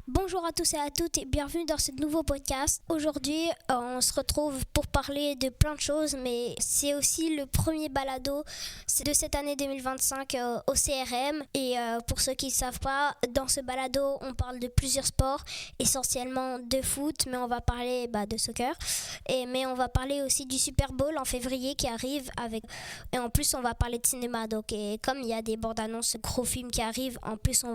Bonjour à tous et à toutes et bienvenue dans ce nouveau podcast. Aujourd'hui, on se retrouve pour parler de plein de choses, mais c'est aussi le premier balado de cette année 2025 au CRM. Et pour ceux qui ne savent pas, dans ce balado, on parle de plusieurs sports, essentiellement de foot, mais on va parler de soccer. Mais on va parler aussi du Super Bowl en février qui arrive et en plus, on va parler de cinéma. Donc, et comme il y a des bandes annonces, gros films qui arrivent, en plus,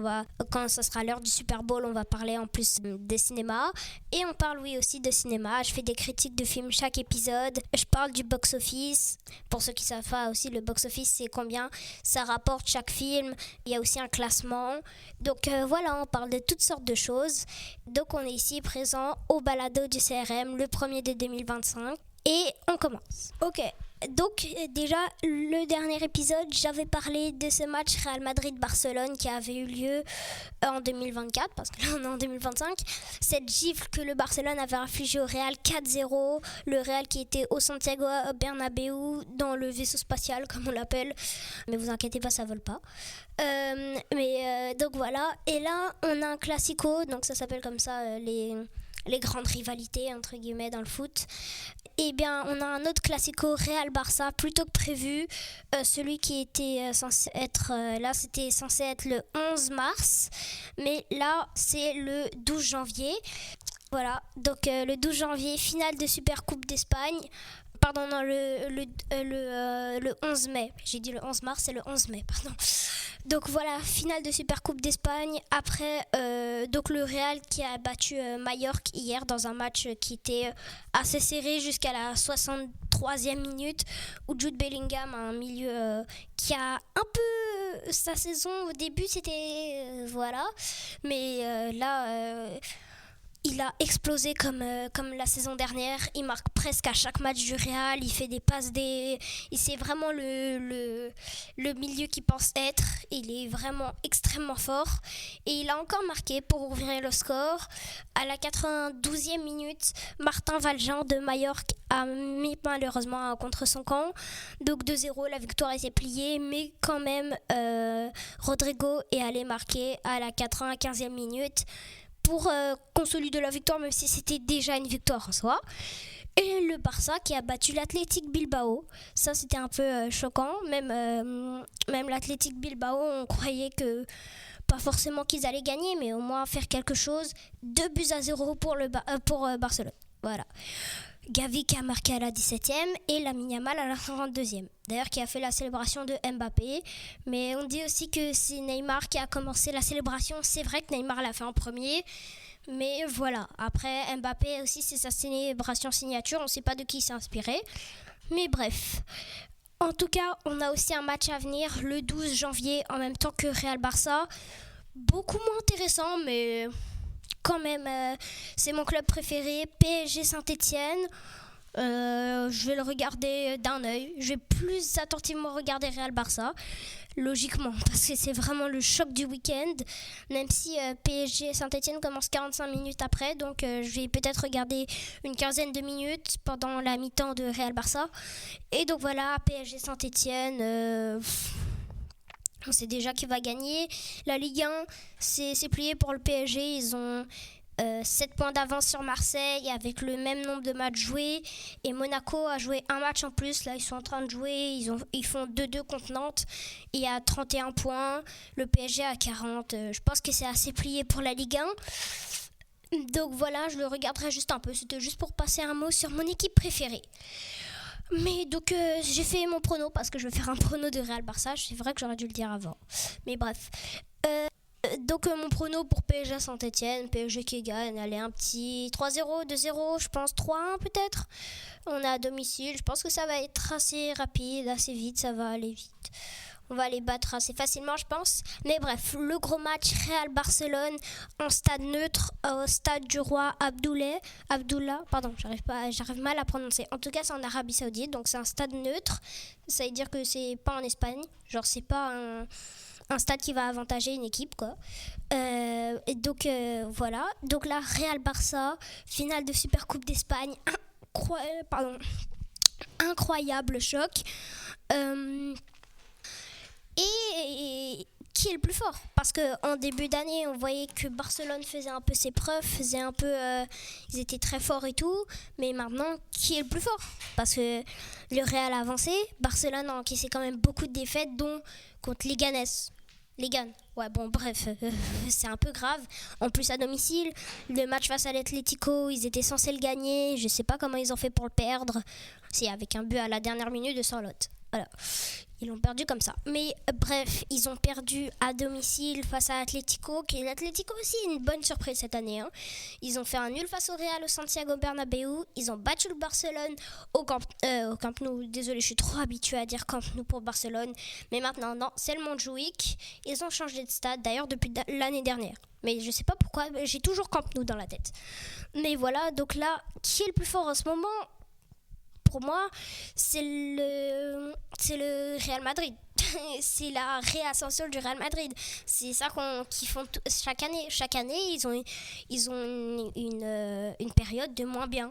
quand ça sera l'heure du Super Bowl, on va parler en plus de cinéma. Et on parle aussi de cinéma. Je fais des critiques de films chaque épisode. Je parle du box-office. Pour ceux qui savent pas aussi, le box-office, c'est combien ça rapporte chaque film. Il y a aussi un classement. Donc voilà, on parle de toutes sortes de choses. Donc on est ici présent au balado du CRM, le premier de 2025. Et on commence. Ok, donc déjà le dernier épisode, j'avais parlé de ce match Real Madrid-Barcelone qui avait eu lieu en 2024, parce que là on est en 2025. Cette gifle que le Barcelone avait infligée au Real 4-0, le Real qui était au Santiago Bernabéu dans le vaisseau spatial comme on l'appelle, mais vous inquiétez pas, ça vole pas. Donc voilà, et là on a un classico, donc ça s'appelle comme ça les grandes rivalités entre guillemets dans le foot. Eh bien, on a un autre classico Real-Barça plutôt que prévu. Celui qui était censé être là, c'était censé être le 11 mars, mais là, c'est le 12 janvier. Voilà, donc le 12 janvier, finale de Super Coupe d'Espagne. Pardon, non, le 11 mai. J'ai dit le 11 mars, c'est le 11 mai, pardon. Donc voilà, finale de Super Coupe d'Espagne. Après, donc le Real qui a battu Mallorca hier dans un match qui était assez serré jusqu'à la 63e minute, où Jude Bellingham, un milieu qui a un peu sa saison au début, c'était voilà. Mais là... il a explosé comme la saison dernière. Il marque presque à chaque match du Real. Il fait des passes. C'est vraiment le milieu qu'il pense être. Il est vraiment extrêmement fort. Et il a encore marqué pour ouvrir le score. À la 92e minute, Martin Valjean de Mallorca a mis malheureusement contre son camp. Donc 2-0, la victoire était pliée. Mais quand même, Rodrigo est allé marquer à la 95e minute pour consolider la victoire, même si c'était déjà une victoire en soi. Et le Barça qui a battu l'Athletic Bilbao. Ça, c'était un peu choquant. Même l'Athletic Bilbao, on croyait que pas forcément qu'ils allaient gagner, mais au moins faire quelque chose. 2-0 pour Barcelone. Voilà. Gavi qui a marqué à la 17e et Lamine Yamal à la 42e. D'ailleurs, qui a fait la célébration de Mbappé. Mais on dit aussi que c'est Neymar qui a commencé la célébration. C'est vrai que Neymar l'a fait en premier. Mais voilà. Après, Mbappé aussi, c'est sa célébration signature. On ne sait pas de qui il s'est inspiré. Mais bref. En tout cas, on a aussi un match à venir le 12 janvier en même temps que Real-Barça. Beaucoup moins intéressant, mais... quand même, c'est mon club préféré, PSG Saint-Etienne. Je vais le regarder d'un œil. Je vais plus attentivement regarder Real Barça, logiquement, parce que c'est vraiment le choc du week-end. Même si PSG Saint-Etienne commence 45 minutes après, donc je vais peut-être regarder une quinzaine de minutes pendant la mi-temps de Real Barça. Et donc voilà, PSG Saint-Etienne. On sait déjà qui va gagner. La Ligue 1, c'est plié pour le PSG. Ils ont 7 points d'avance sur Marseille avec le même nombre de matchs joués. Et Monaco a joué un match en plus. Là, ils sont en train de jouer. Ils font 2-2 contre Nantes. Et à 31 points. Le PSG à 40. Je pense que c'est assez plié pour la Ligue 1. Donc voilà, je le regarderai juste un peu. C'était juste pour passer un mot sur mon équipe préférée. Mais donc j'ai fait mon prono parce que je vais faire un prono de Real Barça. C'est vrai que j'aurais dû le dire avant. Mais bref. Donc mon prono pour PSG Saint-Etienne. PSG qui gagne. Allez, un petit 3-0, 2-0, je pense 3-1 peut-être. On est à domicile. Je pense que ça va être assez rapide, assez vite. Ça va aller vite. On va les battre assez facilement, je pense. Mais bref, le gros match Real-Barcelone en stade neutre, au stade du roi Abdullah, pardon, j'arrive mal à prononcer. En tout cas, c'est en Arabie Saoudite, donc c'est un stade neutre. Ça veut dire que c'est pas en Espagne. Genre, c'est pas un stade qui va avantager une équipe, quoi. Et donc, voilà. Donc là, Real-Barça, finale de Super Coupe d'Espagne. Incroyable choc. Et qui est le plus fort. Parce qu'en début d'année, on voyait que Barcelone faisait un peu ses preuves, ils étaient très forts et tout. Mais maintenant, qui est le plus fort? Parce que le Real a avancé, Barcelone a encaissé quand même beaucoup de défaites, dont contre Leganés. Ouais, bon, bref, c'est un peu grave. En plus, à domicile, le match face à l'Atlético, ils étaient censés le gagner. Je sais pas comment ils ont fait pour le perdre. C'est avec un but à la dernière minute de Sorloth. Voilà. Ils l'ont perdu comme ça. Mais bref, ils ont perdu à domicile face à Atlético, qui est l'Atlético aussi une bonne surprise cette année. Ils ont fait un nul face au Real au Santiago Bernabéu. Ils ont battu le Barcelone au Camp Nou. Désolée, je suis trop habituée à dire Camp Nou pour Barcelone. Mais maintenant, non, c'est le Montjuïc. Ils ont changé de stade, d'ailleurs, depuis l'année dernière. Mais je sais pas pourquoi, j'ai toujours Camp Nou dans la tête. Mais voilà, donc là, qui est le plus fort en ce moment ? Pour moi, c'est le Real Madrid. C'est la réascension du Real Madrid. C'est ça qu'ils font chaque année. Chaque année, ils ont une période de moins bien,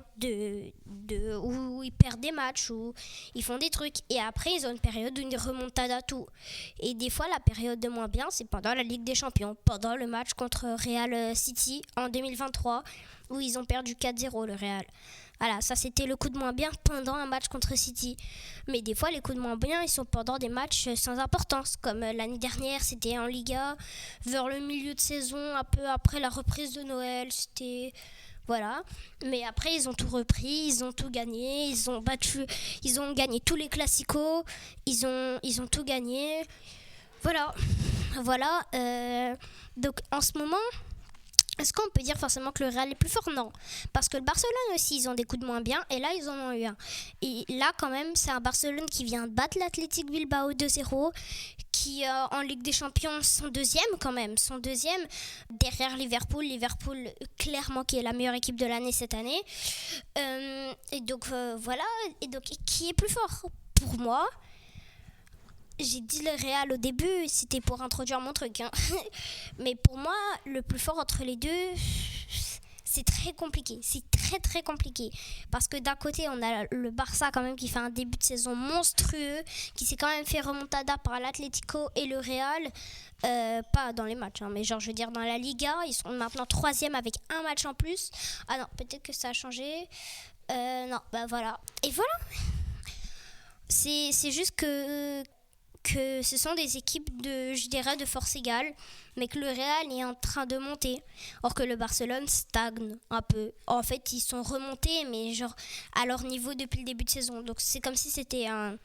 où ils perdent des matchs, où ils font des trucs. Et après, ils ont une période où ils remontent à tout. Et des fois, la période de moins bien, c'est pendant la Ligue des Champions, pendant le match contre Real City en 2023, où ils ont perdu 4-0, le Real. Voilà, ça c'était le coup de moins bien pendant un match contre City. Mais des fois, les coups de moins bien, ils sont pendant des matchs sans importance. Comme l'année dernière, c'était en Liga, vers le milieu de saison, un peu après la reprise de Noël. C'était... Voilà. Mais après, ils ont tout repris, ils ont tout gagné, ils ont gagné tous les classicos, ils ont tout gagné. Voilà. Donc, en ce moment... Est-ce qu'on peut dire forcément que le Real est plus fort ? Non. Parce que le Barcelone aussi, ils ont des coups de moins bien. Et là, ils en ont eu un. Et là, quand même, c'est un Barcelone qui vient de battre l'Athletic Bilbao 2-0. Qui, en Ligue des Champions, sont deuxième quand même. Sont deuxième derrière Liverpool. Liverpool, clairement, qui est la meilleure équipe de l'année cette année. Et donc, voilà. Et donc, qui est plus fort ? Pour moi... J'ai dit le Real au début, c'était pour introduire mon truc. Mais pour moi, le plus fort entre les deux, c'est très compliqué. C'est très très compliqué. Parce que d'un côté, on a le Barça quand même qui fait un début de saison monstrueux, qui s'est quand même fait remontada par l'Atlético et le Real. Pas dans les matchs, mais genre je veux dire dans la Liga, ils sont maintenant 3e avec un match en plus. Ah non, peut-être que ça a changé. Non, bah voilà. Et voilà. C'est juste que ce sont des équipes de force égale, mais que le Real est en train de monter, or que le Barcelone stagne un peu. En fait, ils sont remontés, mais genre à leur niveau depuis le début de saison. Donc c'est comme si c'était un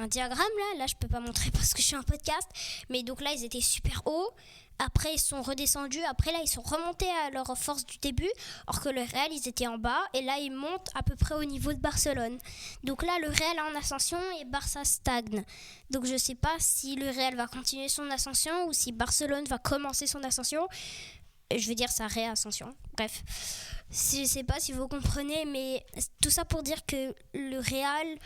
diagramme là je peux pas montrer parce que je suis en podcast, mais donc là ils étaient super hauts. Après, ils sont redescendus. Après, là, ils sont remontés à leur force du début. Or que le Real, ils étaient en bas. Et là, ils montent à peu près au niveau de Barcelone. Donc là, le Real est en ascension et Barça stagne. Donc, je ne sais pas si le Real va continuer son ascension ou si Barcelone va commencer son ascension. Je veux dire sa réascension. Bref, je ne sais pas si vous comprenez, mais tout ça pour dire que le Real...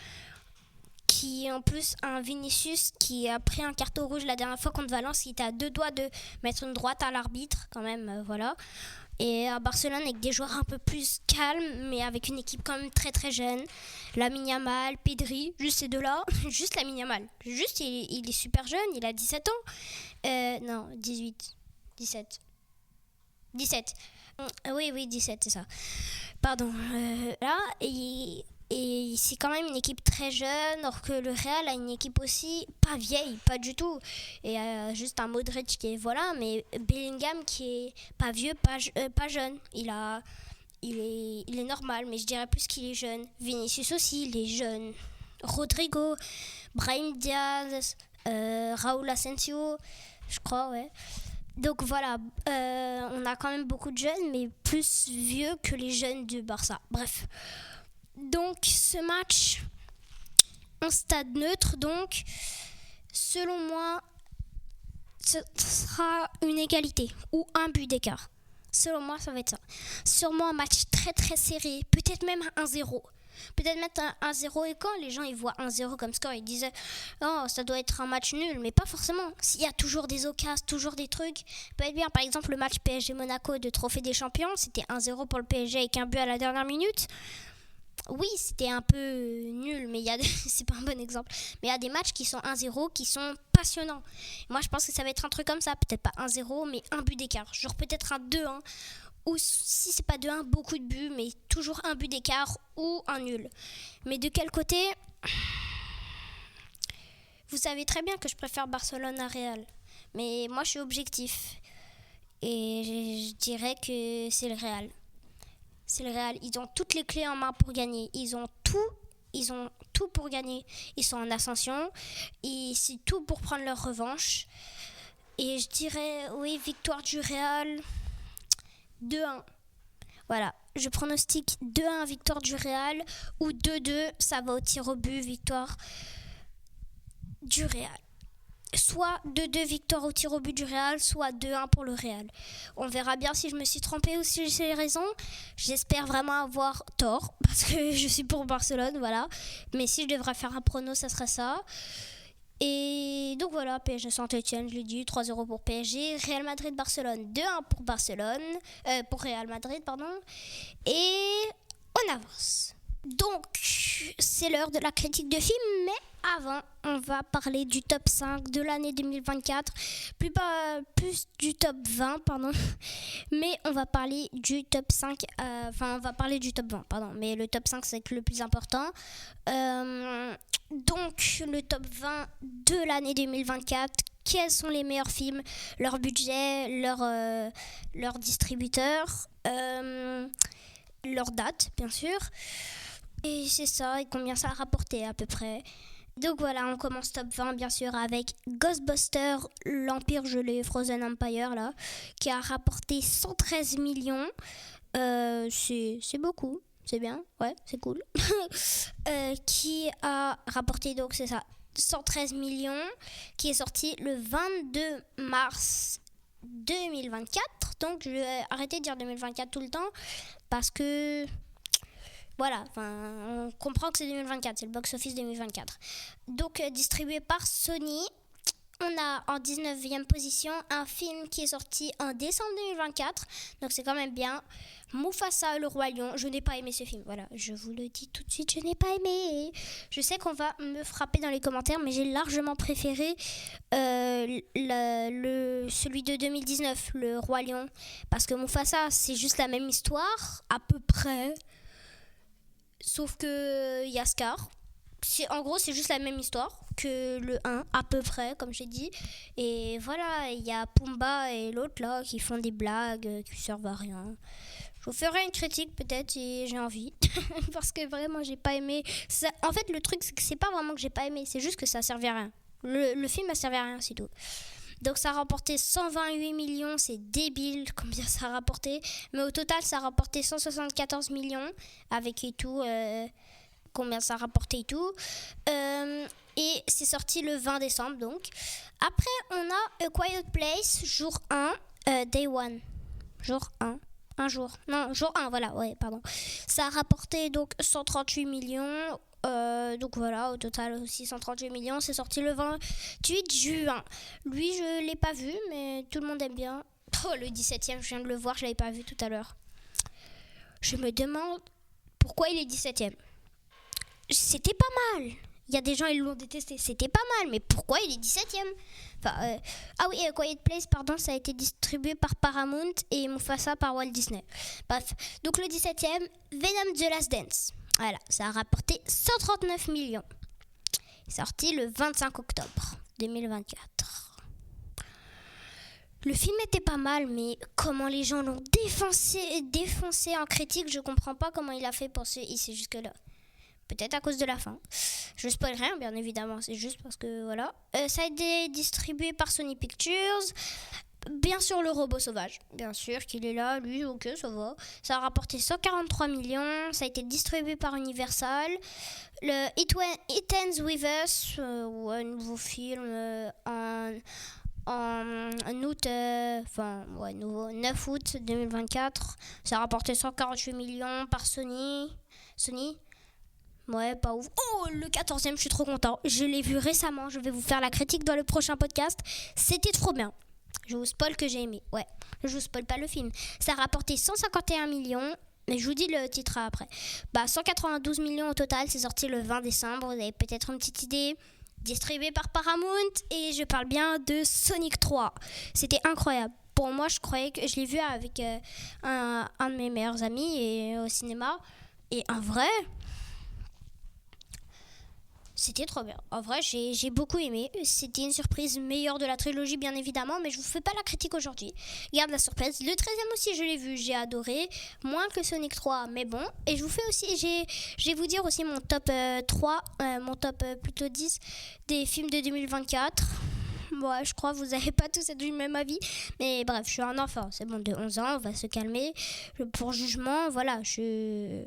qui en plus a un Vinicius qui a pris un carton rouge la dernière fois contre Valence, qui était à 2 doigts de mettre une droite à l'arbitre quand même, voilà. Et à Barcelone avec des joueurs un peu plus calmes, mais avec une équipe quand même très très jeune. Lamine Yamal, Pedri, juste ces deux-là, juste Lamine Yamal. Juste, il est super jeune, il a 17 ans. Non, 18, 17. 17. Oui, 17, c'est ça. Pardon. Là, et c'est quand même une équipe très jeune, alors que le Real a une équipe aussi pas vieille, pas du tout. Et juste un Modric qui est voilà, mais Bellingham qui est pas vieux, pas jeune. Il est normal, mais je dirais plus qu'il est jeune. Vinicius aussi, il est jeune. Rodrigo, Brahim Diaz, Raúl Asensio, je crois, ouais. Donc voilà, on a quand même beaucoup de jeunes, mais plus vieux que les jeunes du Barça. Bref. Donc ce match en stade neutre, donc selon moi, ce sera une égalité ou un but d'écart. Selon moi, ça va être ça. Sûrement un match très très serré, peut-être même 1-0. Peut-être mettre un 1-0 et quand les gens ils voient 1-0 comme score, ils disent oh ça doit être un match nul, mais pas forcément. S'il y a toujours des occasions, toujours des trucs, peut être bien. Par exemple le match PSG Monaco de Trophée des Champions, c'était 1-0 pour le PSG avec un but à la dernière minute. oui, c'était un peu nul, mais c'est pas un bon exemple. Mais il y a des matchs qui sont 1-0, qui sont passionnants. Moi, je pense que ça va être un truc comme ça. Peut-être pas 1-0, mais un but d'écart. Genre peut-être un 2-1. Ou si c'est pas 2-1, beaucoup de buts, mais toujours un but d'écart ou un nul. Mais de quel côté? Vous savez très bien que je préfère Barcelone à Real. Mais moi, je suis objectif. Et je dirais que c'est le Real. C'est le Real. Ils ont toutes les clés en main pour gagner. Ils ont tout pour gagner. Ils sont en ascension. Et c'est tout pour prendre leur revanche. Et je dirais, oui, victoire du Real 2-1. Voilà, je pronostique 2-1 victoire du Real ou 2-2, ça va au tir au but, victoire du Real. Soit 2-2 victoire au tir au but du Real, soit 2-1 pour le Real. On verra bien si je me suis trompée ou si j'ai raison. J'espère vraiment avoir tort parce que je suis pour Barcelone, voilà. Mais si je devrais faire un prono, ça serait ça. Et donc voilà, PSG Saint-Etienne, je l'ai dit, 3-0 pour PSG. Real Madrid-Barcelone, 2-1 pour Barcelone. Pour Real Madrid, pardon. Et on avance. Donc, c'est l'heure de la critique de film, mais avant, on va parler du top 5 de l'année 2024. Plus du top 20, pardon. Mais on va parler du top 5. On va parler du top 20, pardon. Mais le top 5, c'est le plus important. Donc, le top 20 de l'année 2024. Quels sont les meilleurs films, leur budget, leur distributeur, leur date, bien sûr. Et c'est ça, et combien ça a rapporté à peu près. Donc voilà, on commence top 20 bien sûr avec Ghostbusters, l'Empire gelé, Frozen Empire là, qui a rapporté 113 millions. C'est beaucoup, c'est bien, ouais, c'est cool. Qui a rapporté donc, c'est ça, 113 millions, qui est sorti le 22 mars 2024. Donc je vais arrêter de dire 2024 tout le temps parce que... Voilà, on comprend que c'est 2024, c'est le box-office 2024. Donc, distribué par Sony, on a en 19e position un film qui est sorti en décembre 2024. Donc, c'est quand même bien. Mufasa, le Roi Lion. Je n'ai pas aimé ce film. Voilà, je vous le dis tout de suite, je n'ai pas aimé. Je sais qu'on va me frapper dans les commentaires, mais j'ai largement préféré celui de 2019, le Roi Lion. Parce que Mufasa, c'est juste la même histoire, à peu près. Sauf que y a Scar. En gros, c'est juste la même histoire que le 1, à peu près, comme j'ai dit. Et voilà, il y a Pumba et l'autre là qui font des blagues qui servent à rien. Je vous ferai une critique peut-être si j'ai envie. Parce que vraiment, j'ai pas aimé. En fait, le truc, c'est que c'est pas vraiment que j'ai pas aimé. C'est juste que ça servait à rien. Le film a servi à rien, c'est tout. Donc ça a rapporté 128 millions, c'est débile combien ça a rapporté. Mais au total, ça a rapporté 174 millions avec et tout, combien ça a rapporté et tout. Et c'est sorti le 20 décembre donc. Après, on a A Quiet Place, jour 1, Day 1. Jour 1. Un jour. Non, jour 1, voilà, ouais, pardon. Ça a rapporté donc 138 millions. Donc voilà, au total aussi 138 millions. C'est sorti le 28 juin. Lui, je l'ai pas vu, mais tout le monde aime bien. Oh, le 17e, je viens de le voir, je l'avais pas vu tout à l'heure. Je me demande pourquoi il est 17e. C'était pas mal. Il y a des gens, ils l'ont détesté. C'était pas mal, mais pourquoi il est 17e? Ah oui, Quiet Place, pardon, ça a été distribué par Paramount et Mufasa par Walt Disney. Bref, donc le 17e, Venom The Last Dance. Voilà, ça a rapporté 139 millions. Sorti le 25 octobre 2024. Le film était pas mal, mais comment les gens l'ont défoncé en critique, je comprends pas comment il a fait pour se hisser jusque-là. Peut-être à cause de la fin. Je spoil rien, bien évidemment, c'est juste parce que voilà. Ça a été distribué par Sony Pictures. Bien sûr, le robot sauvage. Bien sûr qu'il est là, lui, ok, ça va. Ça a rapporté 143 millions. Ça a été distribué par Universal. Le It Ends With Us, un nouveau film en août, 9 août 2024. Ça a rapporté 148 millions par Sony. Ouais, pas ouf. Oh, le 14e, je suis trop content. Je l'ai vu récemment. Je vais vous faire la critique dans le prochain podcast. C'était trop bien. Je vous spoil que j'ai aimé. Ouais, je vous spoil pas le film. Ça a rapporté 151 millions. Mais je vous dis le titre après. 192 millions au total, c'est sorti le 20 décembre. Vous avez peut-être une petite idée. Distribué par Paramount et je parle bien de Sonic 3. C'était incroyable. Pour moi, je croyais que je l'ai vu avec un de mes meilleurs amis et, au cinéma. Et en vrai, c'était trop bien. En vrai, j'ai beaucoup aimé. C'était une surprise meilleure de la trilogie, bien évidemment, mais je vous fais pas la critique aujourd'hui. Garde la surprise. Le 13e aussi, je l'ai vu, j'ai adoré. Moins que Sonic 3, mais bon. Et je vous fais aussi, je vais vous dire aussi mon top 3, mon top plutôt 10 des films de 2024. Ouais, je crois que vous n'avez pas tous du même avis. Mais bref, je suis un enfant. C'est bon, de 11 ans, on va se calmer. Pour jugement, voilà, je...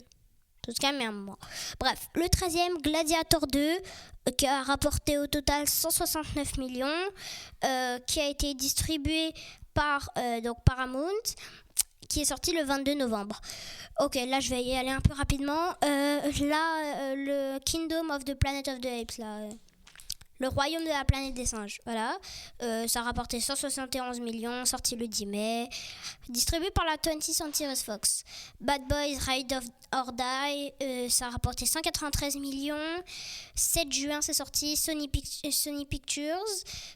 Tout se calmer un moment. Bref, le 13e, Gladiator 2, qui a rapporté au total 169 millions, qui a été distribué par donc Paramount, qui est sorti le 22 novembre. Ok, là je vais y aller un peu rapidement. Le Kingdom of the Planet of the Apes, là... Le royaume de la planète des singes, voilà. Ça a rapporté 171 millions, sorti le 10 mai. Distribué par la 20th Century Fox. Bad Boys Ride or Die, ça a rapporté 193 millions. 7 juin, c'est sorti. Sony Pictures.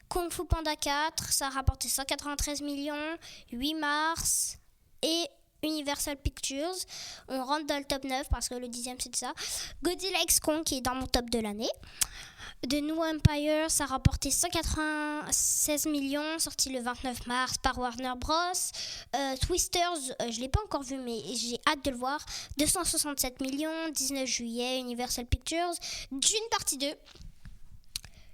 Kung Fu Panda 4, ça a rapporté 193 millions. 8 mars. Et Universal Pictures. On rentre dans le top 9 parce que le 10e, c'est ça. Godzilla X Kong, qui est dans mon top de l'année. The New Empire, ça a rapporté 196 millions, sorti le 29 mars par Warner Bros. Twisters, je ne l'ai pas encore vu, mais j'ai hâte de le voir. 267 millions, 19 juillet, Universal Pictures. Dune partie 2.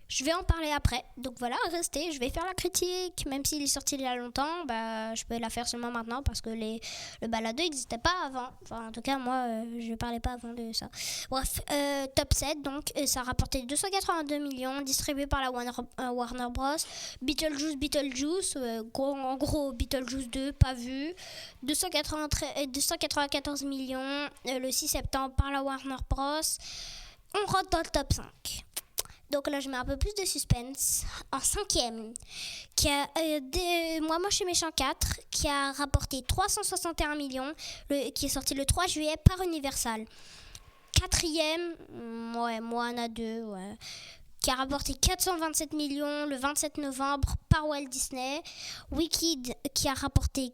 Je vais en parler après. Donc voilà, restez, je vais faire la critique. Même s'il est sorti il y a longtemps, je peux la faire seulement maintenant parce que le balado n'existait pas avant. Enfin, en tout cas, moi, je ne parlais pas avant de ça. Bref, top 7, donc, ça a rapporté 282 millions, distribué par la Warner Bros. Beetlejuice, en gros, Beetlejuice 2, pas vu. 294 millions, le 6 septembre par la Warner Bros. On rentre dans le top 5. Donc là, je mets un peu plus de suspense. En 5e, qui a Moi Moche et Méchant 4, qui a rapporté 361 millions, qui est sorti le 3 juillet par Universal. 4e, Moana 2, qui a rapporté 427 millions le 27 novembre par Walt Disney. Wicked, qui a rapporté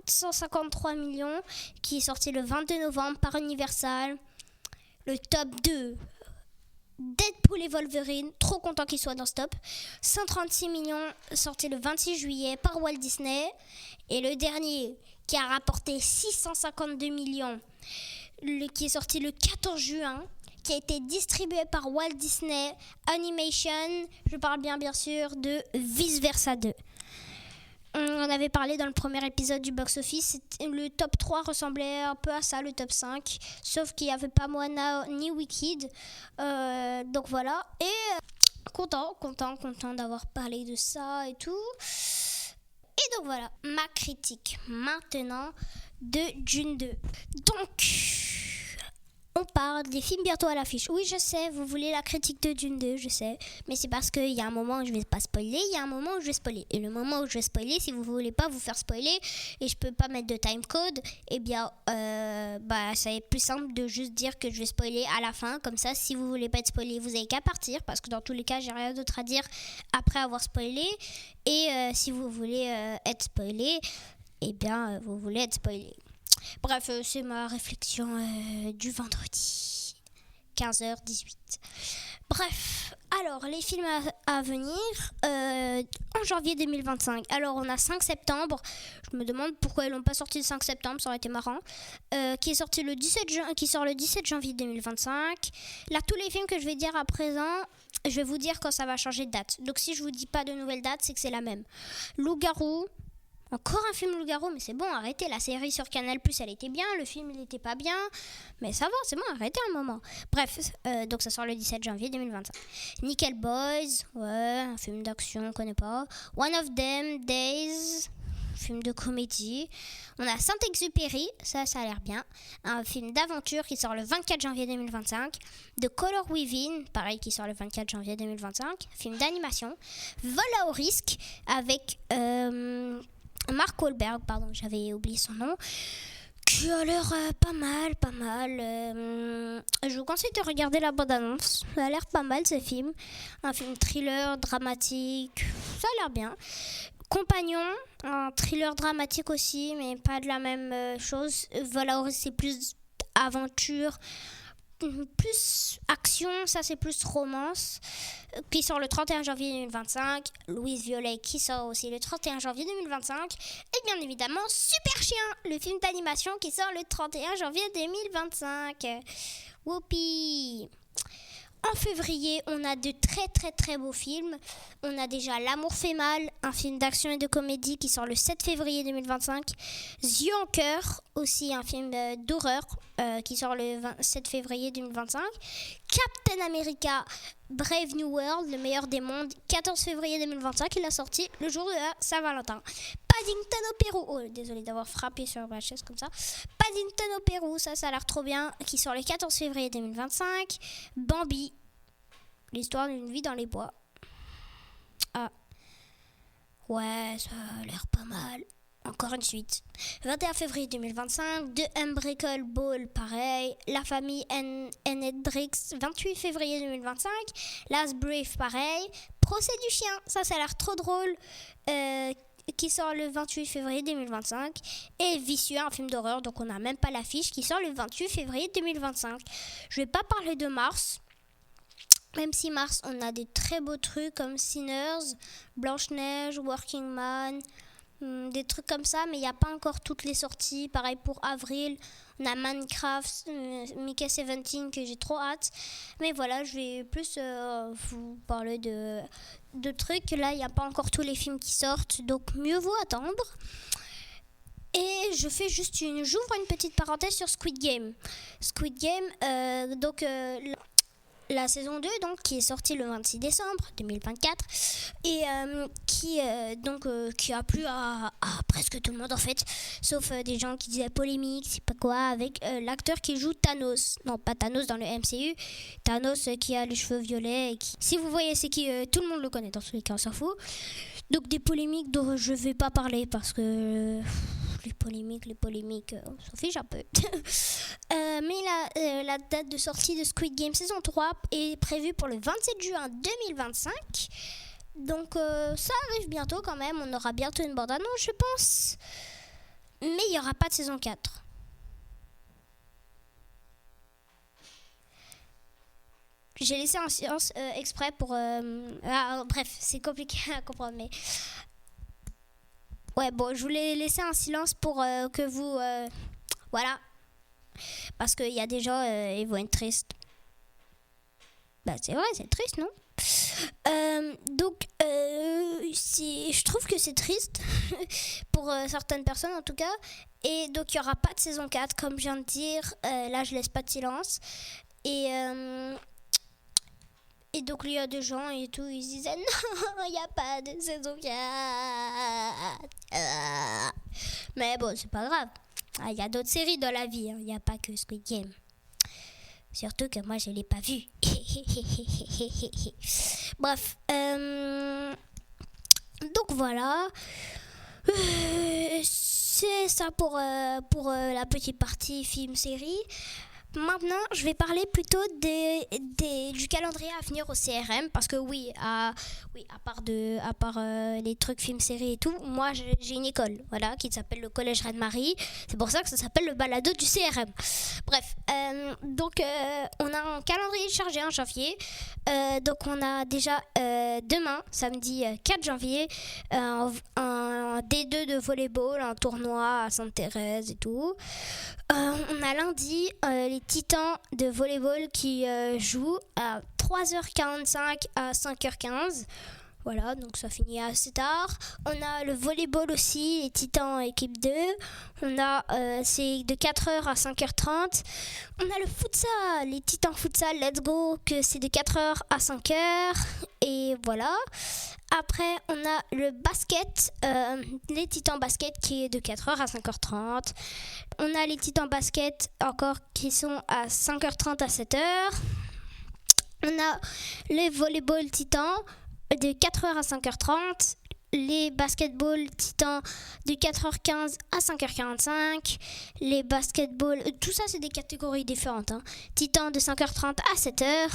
453 millions, qui est sorti le 22 novembre par Universal. Le top 2, Deadpool et Wolverine, trop content qu'il soit dans ce top. 136 millions, sorti le 26 juillet par Walt Disney. Et le dernier, qui a rapporté 652 millions, qui est sorti le 14 juin, qui a été distribué par Walt Disney Animation. Je parle bien sûr de Vice Versa 2. On avait parlé dans le premier épisode du box-office. Le top 3 ressemblait un peu à ça, le top 5. Sauf qu'il n'y avait pas Moana ni Wicked. Donc voilà. Et content d'avoir parlé de ça et tout. Et donc voilà, ma critique maintenant de Dune 2. Donc, on parle des films bientôt à l'affiche. Oui, je sais, vous voulez la critique de Dune 2, je sais. Mais c'est parce qu'il y a un moment où je vais pas spoiler, il y a un moment où je vais spoiler. Et le moment où je vais spoiler, si vous voulez pas vous faire spoiler et je peux pas mettre de timecode, eh bien, ça est plus simple de juste dire que je vais spoiler à la fin. Comme ça, si vous voulez pas être spoilé, vous avez qu'à partir. Parce que dans tous les cas, j'ai rien d'autre à dire après avoir spoilé. Et si vous voulez être spoilé, eh bien, vous voulez être spoilé. Bref, c'est ma réflexion du vendredi, 15h18. Bref, alors les films à venir en janvier 2025. Alors on a 5 septembre, je me demande pourquoi ils l'ont pas sorti le 5 septembre, ça aurait été marrant. Qui sort le 17 janvier 2025. Là, tous les films que je vais dire à présent, je vais vous dire quand ça va changer de date. Donc si je vous dis pas de nouvelle date, c'est que c'est la même. Loup-garou. Encore un film Loup-garou, mais c'est bon, arrêtez. La série sur Canal+, elle était bien, le film, il était pas bien. Mais ça va, c'est bon, arrêtez un moment. Bref, donc ça sort le 17 janvier 2025. Nickel Boys, un film d'action, on connaît pas. One of Them Days, film de comédie. On a Saint-Exupéry, ça a l'air bien. Un film d'aventure qui sort le 24 janvier 2025. The Color Within, pareil, qui sort le 24 janvier 2025. Film d'animation. Vol à haut risque, avec... Mark Wahlberg, j'avais oublié son nom, que Tu as l'air pas mal, pas mal. Je vous conseille de regarder la bande-annonce. Ça a l'air pas mal ce film. Un film thriller, dramatique. Ça a l'air bien. Compagnon, un thriller dramatique aussi, mais pas de la même chose. Valoris, c'est plus aventure, plus action, ça c'est plus romance, qui sort le 31 janvier 2025. Louise Violet qui sort aussi le 31 janvier 2025. Et bien évidemment Super Chien, le film d'animation qui sort le 31 janvier 2025. Whoopi. En février, on a de très très très beaux films. On a déjà L'amour fait mal, un film d'action et de comédie qui sort le 7 février 2025. Yeux en cœur, aussi un film d'horreur qui sort le 7 février 2025. Captain America, Brave New World, le meilleur des mondes, 14 février 2025. Il a sorti le jour de la Saint-Valentin. Paddington au Pérou, oh désolé d'avoir frappé sur ma chaise comme ça. Paddington au Pérou, ça a l'air trop bien, qui sort le 14 février 2025. Bambi, l'histoire d'une vie dans les bois. Ah, ouais, ça a l'air pas mal. Encore une suite. 21 février 2025, The Unbreakable, pareil. La famille Hendrix, 28 février 2025. Last Brief, pareil. Procès du chien, ça a l'air trop drôle. Qui sort le 28 février 2025. Et Vicieux, un film d'horreur, donc on n'a même pas l'affiche, qui sort le 28 février 2025. Je vais pas parler de Mars. Même si Mars, on a des très beaux trucs comme Sinners, Blanche-Neige, Working Man, des trucs comme ça, mais il n'y a pas encore toutes les sorties. Pareil pour avril, on a Minecraft, Mickey 17 que j'ai trop hâte. Mais voilà, je vais plus vous parler de trucs. Là, il n'y a pas encore tous les films qui sortent, donc mieux vaut attendre. Et je fais j'ouvre une petite parenthèse sur Squid Game. Squid Game, la saison 2 donc, qui est sortie le 26 décembre 2024 et qui a plu à presque tout le monde en fait, sauf des gens qui disaient polémique, c'est pas quoi, avec l'acteur qui joue Thanos. Non, pas Thanos dans le MCU, Thanos qui a les cheveux violets et qui, si vous voyez c'est qui, tout le monde le connaît, dans tous les cas on s'en fout. Donc des polémiques dont je vais pas parler parce que les polémiques, on s'en fiche un peu. Mais la date de sortie de Squid Game saison 3 est prévue pour le 27 juin 2025. Donc ça arrive bientôt quand même. On aura bientôt une bande-annonce, je pense. Mais il n'y aura pas de saison 4. J'ai laissé en silence exprès pour... bref, c'est compliqué à comprendre, mais... Ouais, bon, je voulais laisser un silence pour que vous... voilà. Parce qu'il y a des gens, ils vont être tristes. Bah, c'est vrai, c'est triste, non ? Je trouve que c'est triste pour certaines personnes en tout cas. Et donc, il n'y aura pas de saison 4, comme je viens de dire. Là, je laisse pas de silence. Et donc, il y a des gens et tout, ils se disaient non, il n'y a pas de saison 4. Mais bon, c'est pas grave. Il y a d'autres séries dans la vie, il n'y a pas que Squid Game. Surtout que moi, je ne l'ai pas vu. Bref. Donc voilà. C'est ça pour la petite partie film-série. Maintenant, je vais parler plutôt du calendrier à venir au CRM parce que à part les trucs films séries et tout, moi j'ai une école, voilà, qui s'appelle le Collège Reine-Marie. C'est pour ça que ça s'appelle le balado du CRM. Bref, on a un calendrier chargé en janvier. Donc on a déjà demain, samedi 4 janvier, un D2 de volleyball, un tournoi à Sainte-Thérèse et tout. On a lundi les Titans de volleyball qui jouent à 3h45 à 5h15. Voilà, donc ça finit assez tard. On a le volleyball aussi, les Titans équipe 2. On a, c'est de 4h à 5h30. On a le futsal, les Titans futsal, let's go, que c'est de 4h à 5h. Et voilà. Après, on a le basket, les Titans basket qui est de 4h à 5h30. On a les Titans basket encore qui sont à 5h30 à 7h. On a les volleyball Titans de 4h à 5h30. les basketball titans de 4h15 à 5h45, les basketball, tout ça c'est des catégories différentes, titans de 5h30 à 7h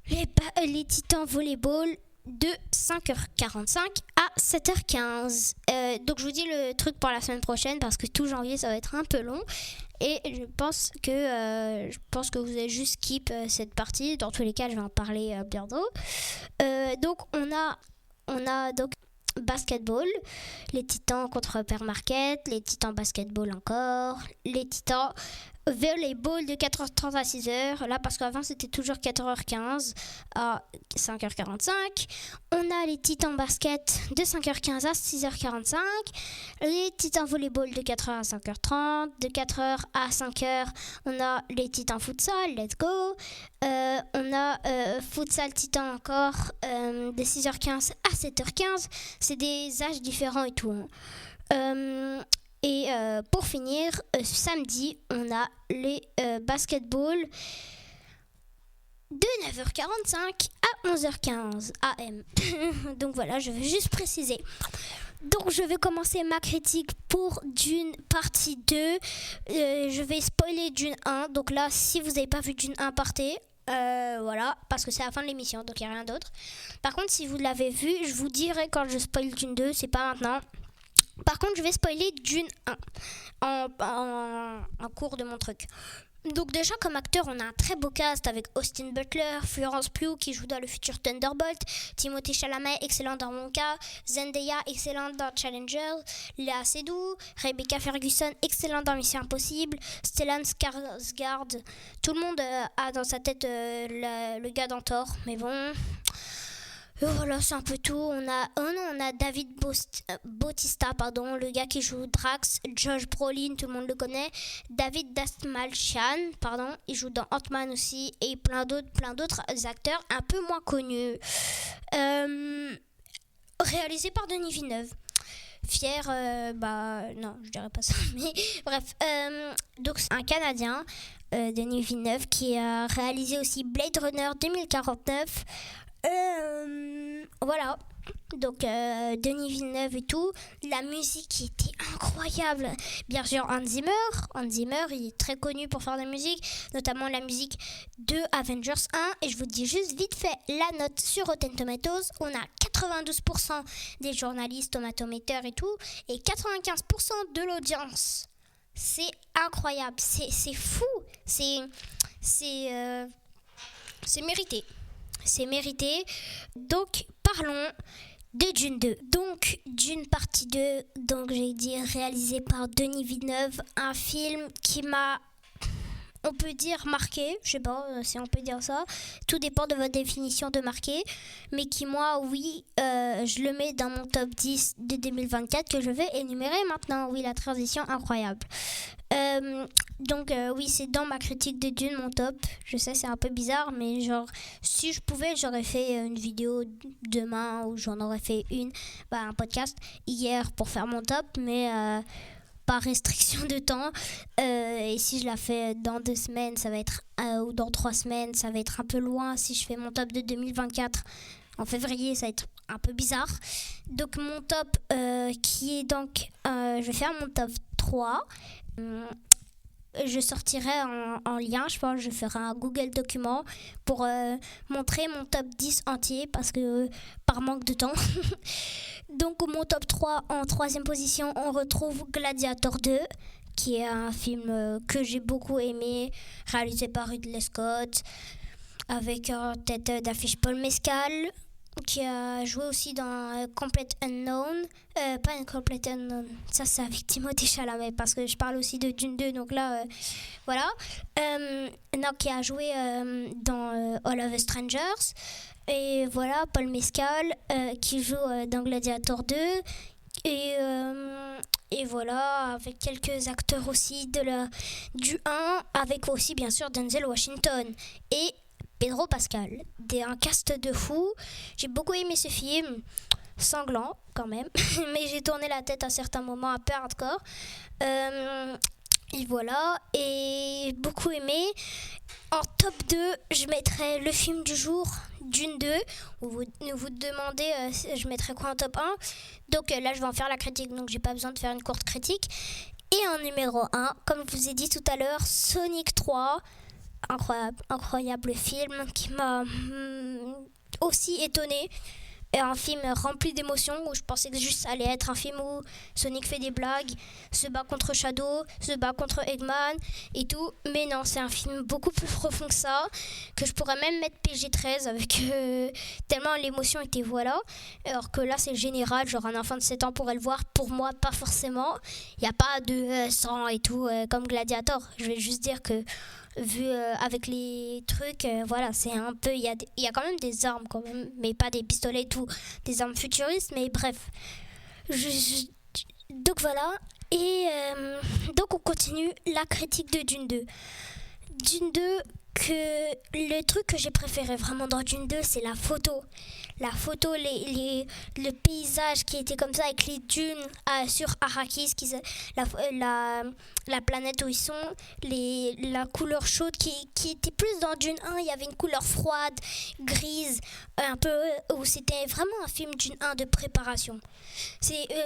et les titans volleyball de 5h45 à 7h15. Donc je vous dis le truc pour la semaine prochaine parce que tout janvier ça va être un peu long et je pense que vous avez juste skip cette partie. Dans tous les cas je vais en parler bientôt. Donc on a donc basketball, les titans contre Père Marquette, les titans basketball encore, les titans volleyball de 4h30 à 6h, là parce qu'avant c'était toujours 4h15 à 5h45. On a les titans basket de 5h15 à 6h45, les titans volleyball de 4h à 5h30, de 4h à 5h on a les titans futsal, let's go. On a futsal titan encore de 6h15 à 7h15, c'est des âges différents et tout. Et pour finir, samedi, on a les basketball de 9h45 à 11h15 AM. Donc voilà, je vais juste préciser. Donc je vais commencer ma critique pour Dune partie 2. Je vais spoiler Dune 1. Donc là, si vous n'avez pas vu Dune 1, partez. Voilà, parce que c'est la fin de l'émission, donc il n'y a rien d'autre. Par contre, si vous l'avez vu, je vous dirai quand je spoil Dune 2, c'est pas maintenant. Par contre, je vais spoiler Dune 1 en cours de mon truc. Donc déjà, comme acteur, on a un très beau cast avec Austin Butler, Florence Pugh qui joue dans le futur Thunderbolt, Timothée Chalamet, excellent dans Wonka, Zendaya, excellente dans Challenger, Léa Seydoux, Rebecca Ferguson, excellente dans Mission Impossible, Stellan Skarsgård. Tout le monde a dans sa tête le gars dans Thor, mais bon... Voilà, c'est un peu tout. On a David Bautista, le gars qui joue Drax, Josh Brolin, tout le monde le connaît. David Dastmalchian, il joue dans Ant-Man aussi, et plein d'autres acteurs un peu moins connus. Réalisé par Denis Villeneuve. Fier, non, je dirais pas ça, mais bref. Donc c'est un Canadien, Denis Villeneuve, qui a réalisé aussi Blade Runner 2049. Voilà, donc Denis Villeneuve et tout, la musique qui était incroyable, bien sûr Hans Zimmer il est très connu pour faire de la musique, notamment la musique de Avengers 1, et je vous dis juste vite fait la note sur Rotten Tomatoes, on a 92% des journalistes, tomatometers et tout, et 95% de l'audience. C'est incroyable, c'est fou, c'est mérité. C'est mérité. Donc, parlons de Dune 2. Donc, Dune partie 2, donc j'ai dit réalisé par Denis Villeneuve, un film qui m'a, on peut dire, marqué. Je sais pas si on peut dire ça. Tout dépend de votre définition de marqué. Mais qui, moi, oui, je le mets dans mon top 10 de 2024 que je vais énumérer maintenant. Oui, la transition incroyable. Donc oui, c'est dans ma critique de Dune mon top. Je sais, c'est un peu bizarre, mais genre si je pouvais, j'aurais fait une vidéo demain, ou j'en aurais fait un podcast hier pour faire mon top, mais par restriction de temps. Et si je la fais dans 2 semaines, ça va être ou dans 3 semaines, ça va être un peu loin. Si je fais mon top de 2024 en février, ça va être un peu bizarre. Donc mon top qui est donc je vais faire mon top 3. Je sortirai en lien, je pense, je ferai un Google document pour montrer mon top 10 entier parce que par manque de temps. Donc mon top 3, en 3e position, on retrouve Gladiator 2, qui est un film que j'ai beaucoup aimé, réalisé par Ridley Scott, avec en tête d'affiche Paul Mescal, qui a joué aussi dans Complete Unknown, pas Complete Unknown, ça c'est avec Timothée Chalamet, parce que je parle aussi de Dune 2, donc là, voilà. Qui a joué dans All of the Strangers, et voilà, Paul Mescal, qui joue dans Gladiator 2, et voilà, avec quelques acteurs aussi du 1, avec aussi bien sûr Denzel Washington, et Pedro Pascal, un cast de fou. J'ai beaucoup aimé ce film, sanglant quand même, mais j'ai tourné la tête à certains moments un peu hardcore. Et voilà, et beaucoup aimé. En top 2, je mettrais le film du jour, Dune 2, où vous demandez je mettrais quoi en top 1. Donc là, je vais en faire la critique, donc j'ai pas besoin de faire une courte critique. Et en numéro 1, comme je vous ai dit tout à l'heure, Sonic 3. Incroyable film qui m'a aussi étonnée. Et un film rempli d'émotions où je pensais que juste ça allait être un film où Sonic fait des blagues, se bat contre Shadow, se bat contre Eggman et tout. Mais non, c'est un film beaucoup plus profond que ça, que je pourrais même mettre PG-13 avec tellement l'émotion était voilà. Alors que là, c'est général, genre un enfant de 7 ans pourrait le voir. Pour moi, pas forcément. Il n'y a pas de sang et tout comme Gladiator. Je vais juste dire que vu avec les trucs, voilà, c'est un peu, il y a quand même des armes quand même, mais pas des pistolets et tout, des armes futuristes, mais bref. Donc voilà, et donc on continue la critique de Dune 2. Dune 2, que le truc que j'ai préféré vraiment dans Dune 2, c'est la photo. La photo, le paysage qui était comme ça avec les dunes sur Arrakis, la planète où ils sont, la couleur chaude qui était plus dans Dune 1, il y avait une couleur froide, grise, un peu où c'était vraiment un film Dune 1 de préparation.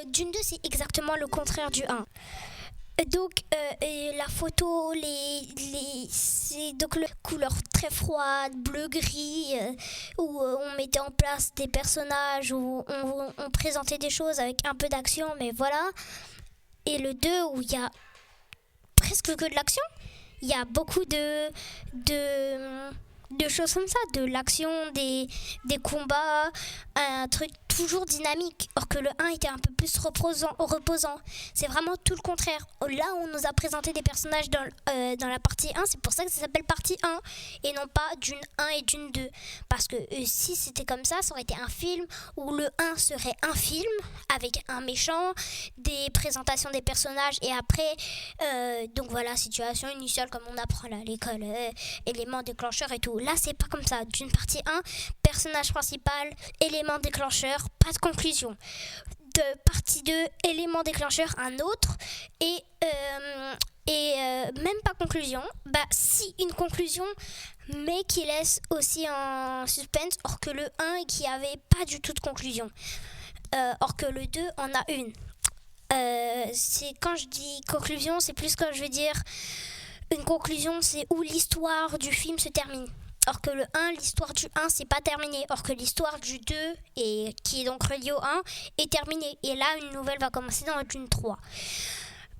Dune 2, c'est exactement le contraire du 1. Donc la photo, c'est donc la couleur très froide, bleu-gris, où on mettait en place des personnages, où on présentait des choses avec un peu d'action, mais voilà. Et le 2 où il y a presque que de l'action, il y a beaucoup de choses comme ça, de l'action, des combats, un truc toujours dynamique, or que le 1 était un peu plus reposant. C'est vraiment tout le contraire. Là, on nous a présenté des personnages dans la partie 1, c'est pour ça que ça s'appelle partie 1, et non pas Dune 1 et Dune 2. Parce que si c'était comme ça aurait été un film où le 1 serait un film, avec un méchant, des présentations des personnages, et après, donc voilà, situation initiale comme on apprend là à l'école, éléments déclencheurs et tout. Là, c'est pas comme ça. D'une partie 1, personnage principal, élément déclencheur, pas de conclusion. De partie 2, élément déclencheur, un autre, et même pas conclusion. Bah si, une conclusion, mais qui laisse aussi en suspense, or que le 1 qui avait pas du tout de conclusion. Or que le 2 en a une. C'est quand je dis conclusion, c'est plus quand je veux dire une conclusion, c'est où l'histoire du film se termine. Or que le 1, l'histoire du 1, c'est pas terminé. Or que l'histoire du 2, et qui est donc reliée au 1, est terminée. Et là, une nouvelle va commencer dans la Dune 3.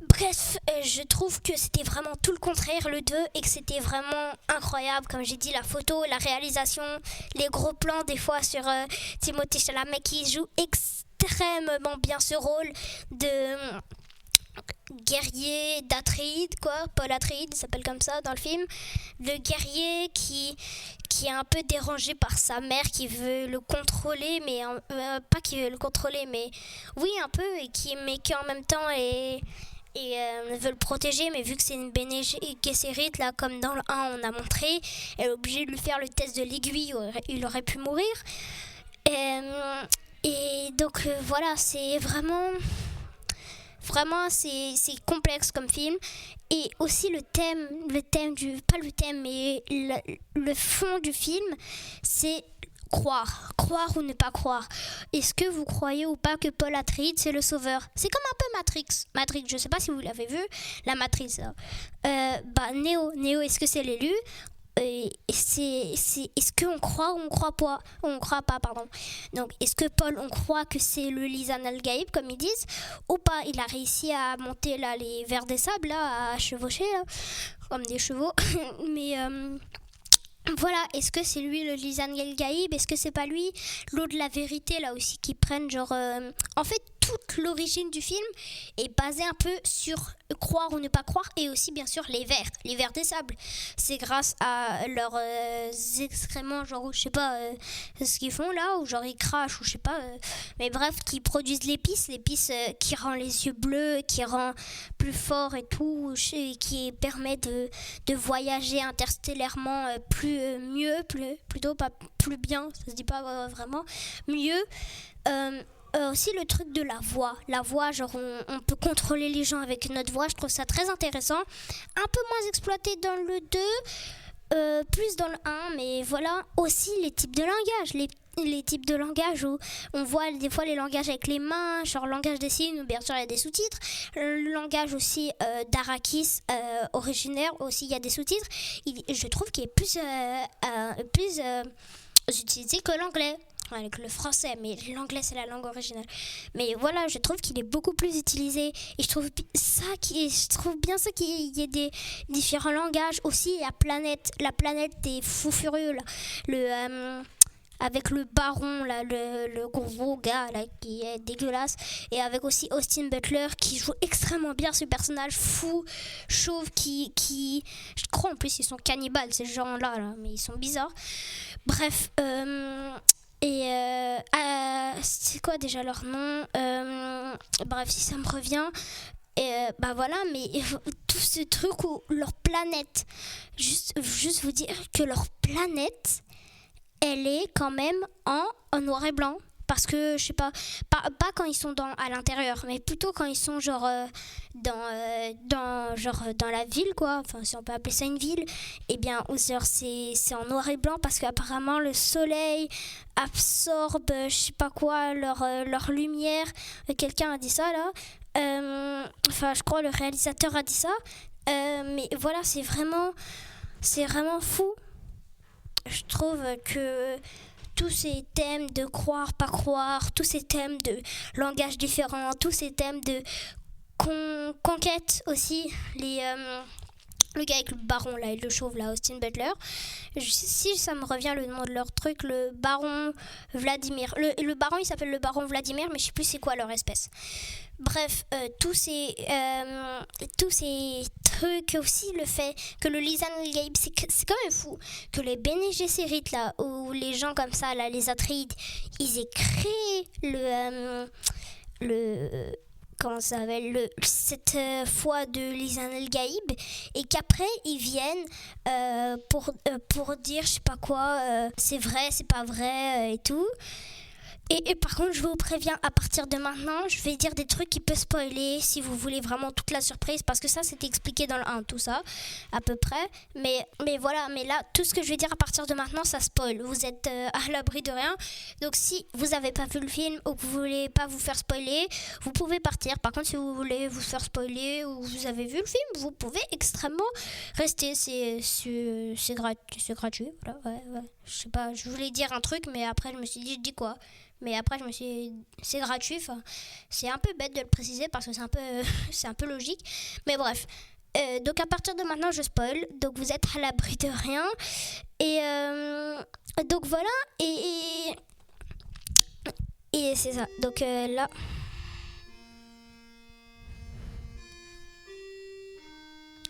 Bref, je trouve que c'était vraiment tout le contraire, le 2, et que c'était vraiment incroyable. Comme j'ai dit, la photo, la réalisation, les gros plans, des fois, sur Timothée Chalamet, qui joue extrêmement bien ce rôle de guerrier d'Atréide, quoi. Paul Atréide, il s'appelle comme ça dans le film. Le guerrier qui est un peu dérangé par sa mère, qui veut le contrôler, mais pas qui veut le contrôler, mais oui, un peu, mais qui en même temps veut le protéger, mais vu que c'est une Bene Gesserit, là, comme dans le 1 on a montré, elle est obligée de lui faire le test de l'aiguille, il aurait pu mourir. Et donc voilà, c'est vraiment c'est complexe comme film. Et aussi le fond du film, c'est croire ou ne pas croire. Est-ce que vous croyez ou pas que Paul Atreides c'est le sauveur? C'est comme un peu Matrix, je sais pas si vous l'avez vu, la Matrix. Neo, est-ce que c'est l'élu? Est-ce qu'on croit ou on croit pas, pardon. Donc est-ce que Paul, on croit que c'est le Lisan al-Gaïb comme ils disent ou pas? Il a réussi à monter là les vers des sables là, à chevaucher là, comme des chevaux. Mais voilà, est-ce que c'est lui le Lisan el-Gaïb? Est-ce que c'est pas lui? L'eau de la vérité là aussi qui prennent genre en fait toute l'origine du film est basée un peu sur croire ou ne pas croire, et aussi bien sûr les vers des sables. C'est grâce à leurs excréments, genre je sais pas ce qu'ils font là, ou genre ils crachent ou je sais pas, mais bref, qui produisent l'épice qui rend les yeux bleus, qui rend plus fort et tout, qui permet de voyager interstellairement plutôt pas plus bien, ça se dit pas vraiment mieux. Aussi le truc de la voix, genre on peut contrôler les gens avec notre voix, je trouve ça très intéressant, un peu moins exploité dans le 2, plus dans le 1, mais voilà, aussi les types de langage, les types de langage où on voit des fois les langages avec les mains, genre langage des signes, où bien sûr il y a des sous-titres, le langage aussi d'Arrakis originaire, aussi il y a des sous-titres. Je trouve qu'il est plus utilisé que l'anglais. Avec le français, mais l'anglais c'est la langue originale. Mais voilà, je trouve qu'il est beaucoup plus utilisé et je trouve bien ça qu'il y ait des différents langages. Aussi la planète des fous furieux là, avec le baron là, le gros gars là qui est dégueulasse, et avec aussi Austin Butler qui joue extrêmement bien ce personnage fou, chauve qui je crois en plus ils sont cannibales ces gens là, mais ils sont bizarres. Bref, c'est quoi déjà leur nom, bref, si ça me revient. Bah voilà, mais tout ce truc où leur planète, juste vous dire que leur planète, elle est quand même en noir et blanc. Parce que, je sais pas quand ils sont à l'intérieur, mais plutôt quand ils sont genre dans la ville, quoi. Enfin, si on peut appeler ça une ville. Et bien, genre, c'est en noir et blanc parce qu'apparemment le soleil absorbe, je sais pas quoi, leur lumière. Quelqu'un a dit ça, là. Enfin, je crois le réalisateur a dit ça. Mais voilà, c'est vraiment fou. Je trouve que tous ces thèmes de croire, pas croire, tous ces thèmes de langage différent, tous ces thèmes de conquête aussi, le gars avec le baron là et le chauve là, Austin Butler, si ça me revient le nom de leur truc, le baron Vladimir, le baron il s'appelle le baron Vladimir, mais je sais plus c'est quoi leur espèce. Bref, tous ces trucs, aussi le fait que le Lisan al-Gaïb, c'est quand même fou que les Bene Gesserit là, ou les gens comme ça là, les Atreides, ils aient créé comment ça s'appelle, cette foi de Lisan al-Gaïb, et qu'après ils viennent pour dire je sais pas quoi, c'est vrai, c'est pas vrai et tout. Et par contre, je vous préviens, à partir de maintenant, je vais dire des trucs qui peuvent spoiler si vous voulez vraiment toute la surprise, parce que ça, c'était expliqué dans le 1, tout ça, à peu près. Mais voilà, mais là, tout ce que je vais dire à partir de maintenant, ça spoil. Vous êtes à l'abri de rien. Donc, si vous n'avez pas vu le film ou que vous voulez pas vous faire spoiler, vous pouvez partir. Par contre, si vous voulez vous faire spoiler ou vous avez vu le film, vous pouvez extrêmement rester. C'est gratuit. Voilà, ouais. Je sais pas, je voulais dire un truc, mais après, je me suis dit, je dis quoi ? Mais après, je me suis dit, c'est gratuit. C'est un peu bête de le préciser parce que c'est un peu logique. Mais bref. Donc, à partir de maintenant, je spoil. Donc, vous êtes à l'abri de rien. Et donc, voilà. Et c'est ça. Donc, là.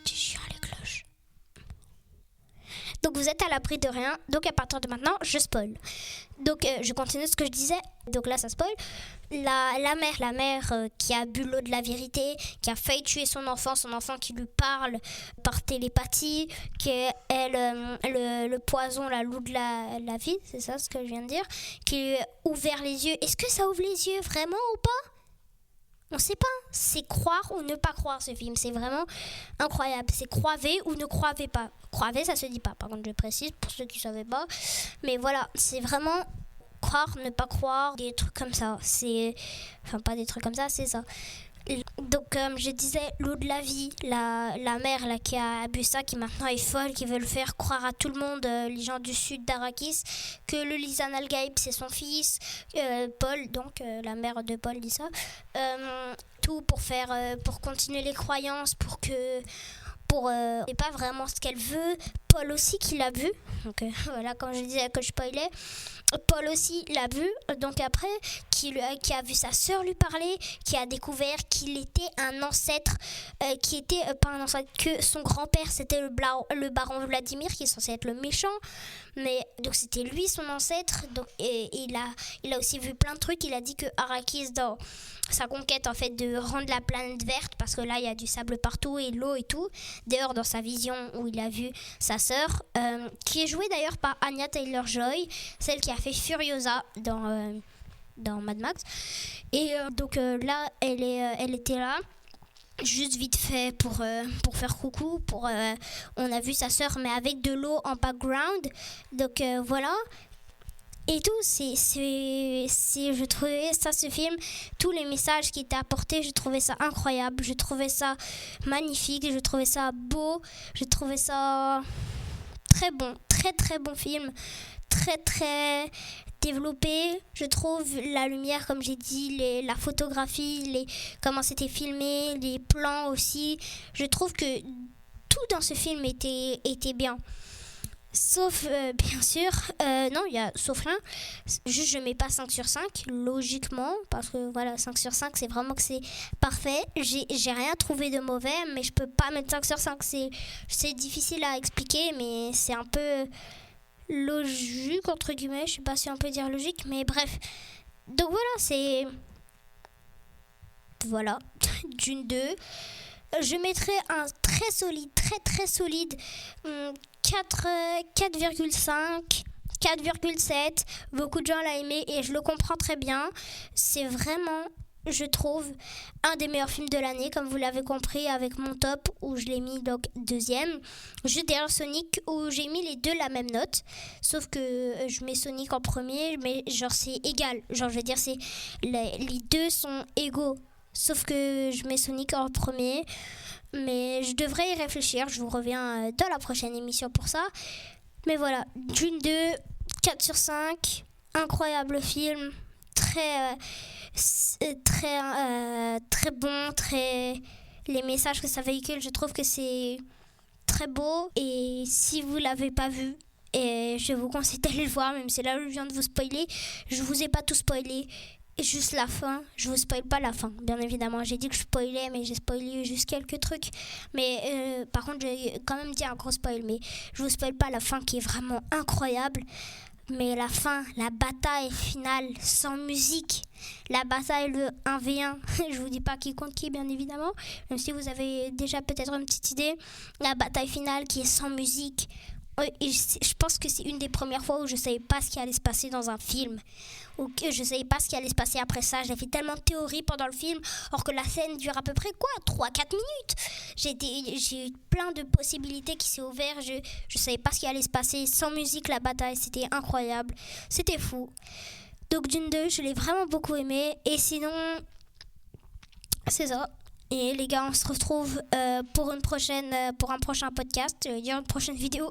C'est chiant, les cloches. Donc, vous êtes à l'abri de rien. Donc, à partir de maintenant, je spoil. Donc, je continue ce que je disais. Donc là, ça spoil. La mère qui a bu l'eau de la vérité, qui a failli tuer son enfant qui lui parle par télépathie, qui est le poison, la loup de la vie, c'est ça ce que je viens de dire, qui lui a ouvert les yeux. Est-ce que ça ouvre les yeux vraiment ou pas ? On sait pas. C'est croire ou ne pas croire ce film. C'est vraiment incroyable. C'est croivez ou ne croivez pas. Croivez, ça se dit pas. Par contre, je précise pour ceux qui ne savaient pas. Mais voilà, c'est vraiment croire, ne pas croire, des trucs comme ça. Enfin, pas des trucs comme ça, c'est ça. Donc, comme je disais, l'eau de la vie, la mère là, qui a bu ça, qui maintenant est folle, qui veut le faire croire à tout le monde, les gens du sud d'Arrakis, que le Lisan al-Gaïb c'est son fils, Paul, donc la mère de Paul dit ça, tout pour continuer les croyances, et pas vraiment ce qu'elle veut. Paul aussi qui l'a vu, donc voilà, quand je disais que je spoilais, Paul aussi l'a vu, donc après qui a vu sa sœur lui parler, qui a découvert qu'il était un ancêtre, qui était pas un ancêtre, que son grand-père c'était le baron Vladimir, qui est censé être le méchant, mais donc c'était lui son ancêtre. Donc, et il a aussi vu plein de trucs. Il a dit que Arrakis, dans sa conquête en fait de rendre la planète verte, parce que là il y a du sable partout et l'eau et tout, d'ailleurs dans sa vision où il a vu sa sœur, qui est jouée d'ailleurs par Anya Taylor-Joy, celle qui a fait Furiosa dans Mad Max. Et donc là elle était là. juste vite fait pour faire coucou. On a vu sa sœur, mais avec de l'eau en background. Donc voilà. Et tout, je trouvais ça, ce film, tous les messages qui étaient apportés, je trouvais ça incroyable, je trouvais ça magnifique, je trouvais ça beau, je trouvais ça très bon, très très bon film, très très développé. Je trouve la lumière, comme j'ai dit, la photographie, comment c'était filmé, les plans aussi. Je trouve que tout dans ce film était bien. Sauf, bien sûr, non, il y a sauf rien. Juste, je mets pas 5 sur 5, logiquement, parce que voilà, 5 sur 5, c'est vraiment que c'est parfait. J'ai rien trouvé de mauvais, mais je peux pas mettre 5 sur 5. C'est difficile à expliquer, mais c'est un peu logique, entre guillemets. Je sais pas si on peut dire logique, mais bref. Donc voilà, Voilà, Dune 2. Je mettrai un très solide, très très solide 4,5, 4,7. Beaucoup de gens l'ont aimé et je le comprends très bien. C'est vraiment, je trouve, un des meilleurs films de l'année, comme vous l'avez compris avec mon top où je l'ai mis donc deuxième. Juste derrière Sonic où j'ai mis les deux la même note. Sauf que je mets Sonic en premier, mais genre c'est égal. Genre je veux dire, les deux sont égaux. Sauf que je mets Sonic en premier. Mais je devrais y réfléchir. Je vous reviens dans la prochaine émission pour ça. Mais voilà, Dune 2, 4 sur 5. Incroyable film. Très bon. Les messages que ça véhicule, je trouve que c'est très beau. Et si vous ne l'avez pas vu, et je vous conseille d'aller le voir, même si là je viens de vous spoiler. Je ne vous ai pas tout spoilé. Juste la fin, je vous spoil pas la fin, bien évidemment. J'ai dit que je spoilais, mais j'ai spoilé juste quelques trucs. Mais par contre, j'ai quand même dit un gros spoil. Mais je vous spoil pas la fin qui est vraiment incroyable. Mais la fin, la bataille finale sans musique, la bataille le 1v1, je vous dis pas qui contre qui, bien évidemment. Même si vous avez déjà peut-être une petite idée. La bataille finale qui est sans musique. Et je pense que c'est une des premières fois où je savais pas ce qui allait se passer dans un film, ou que je savais pas ce qui allait se passer après ça. J'avais tellement de théories pendant le film, alors que la scène dure à peu près 3-4 minutes. J'ai eu plein de possibilités qui s'est ouvert. Je savais pas ce qui allait se passer. Sans musique, la bataille, c'était incroyable, c'était fou. Donc Dune 2, je l'ai vraiment beaucoup aimé. Et sinon, c'est ça. Et les gars, on se retrouve pour un prochain podcast, je vais dire une prochaine vidéo.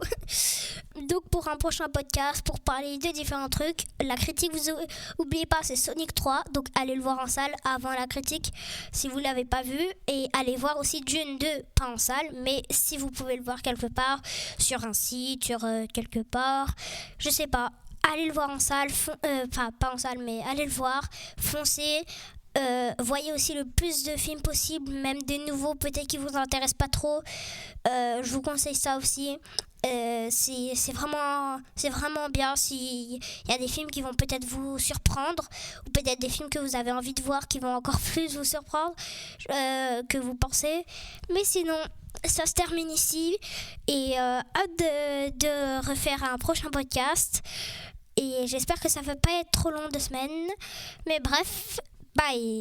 Donc pour un prochain podcast, pour parler de différents trucs. La critique, vous n'oubliez pas, c'est Sonic 3. Donc allez le voir en salle avant la critique si vous ne l'avez pas vu. Et allez voir aussi Dune 2, pas en salle, mais si vous pouvez le voir quelque part, sur un site, sur quelque part, je sais pas. Allez le voir en salle, pas en salle, mais allez le voir, foncez. Voyez aussi le plus de films possible, même des nouveaux peut-être qui vous intéressent pas trop. Je vous conseille ça aussi. C'est vraiment bien. S'il y a des films qui vont peut-être vous surprendre, ou peut-être des films que vous avez envie de voir qui vont encore plus vous surprendre que vous pensez. Mais sinon, ça se termine ici. Et hâte de refaire un prochain podcast. Et j'espère que ça ne va pas être trop long, 2 semaines. Mais bref, bye.